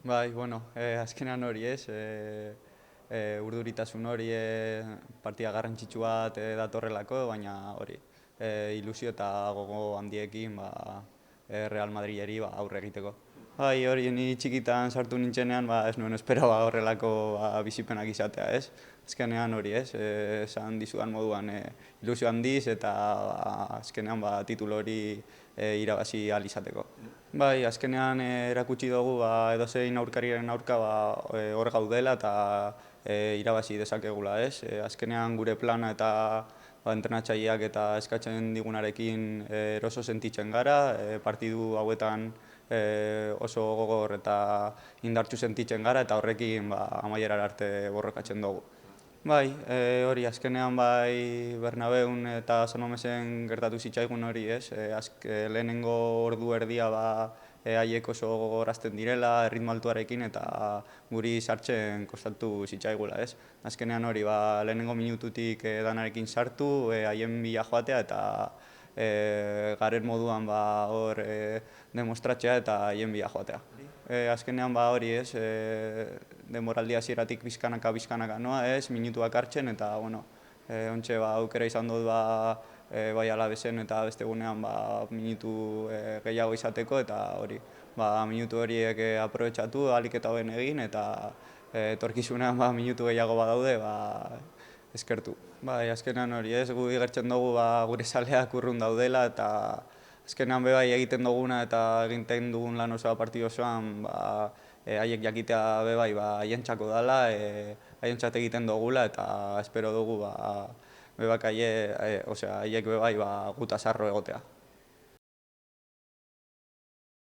Bai, bueno, azkenean hori ez, urduritasun hori partida garrantzitsu bat datorrelako, baina hori, ilusio eta gogo handiekin Real Madrideri aurre egiteko. Bai, hori, ni txikitan sartu nintzenean, ez nuen esperaba horrelako bizipenak izatea, ez? Azkenean hori, ez? Esan dizudan moduan ilusio handiz eta azkenean titulu hori irabazi ahal izateko. Bai, azkenean erakutsi dugu edozein aurkariaren aurka hor gaudela eta irabazi dezakegula, ez? Azkenean gure plana eta entrenatzaileak eta eskatzen digunarekin eroso sentitzen gara, partidu hauetan oso gogor eta indartsu sentitzen gara eta horrekin amaierara arte borrokatzen dugu. Bai, hori azkenean Bernabeun eta San Mamesen gertatu zitzaigun hori, ez? Lehenengo ordu erdia haiek oso gogorazten direla, erritmo altuarekin eta guri sartzen kostatu zitzaigula, ez? Azkenean hori, lehenengo minututik danarekin sartu, haien bila joatea eta garen moduan hor demostratzea eta haien bila joatea. Azkenean hori ez, denboraldi hasieratik bizkanaka noa ez, minutuak hartzen eta ontxe aukera izan dut bai Alavesen eta beste gunean minutu gehiago izateko eta hori, minutu horiek aprobetxatu, ahalik eta hoben egin eta etorkizunean minutu gehiago badaude, eskertu. Bai, azkenean hori ez, gu igertzen dugu gure zaleak urrun daudela eta azkenean bai egiten duguna eta egiten dugun lan osoa partidu osoan haiek jakitea bai haientzako dela, haientzat egiten dugula eta espero dugu haiek bai gutaz harro egotea.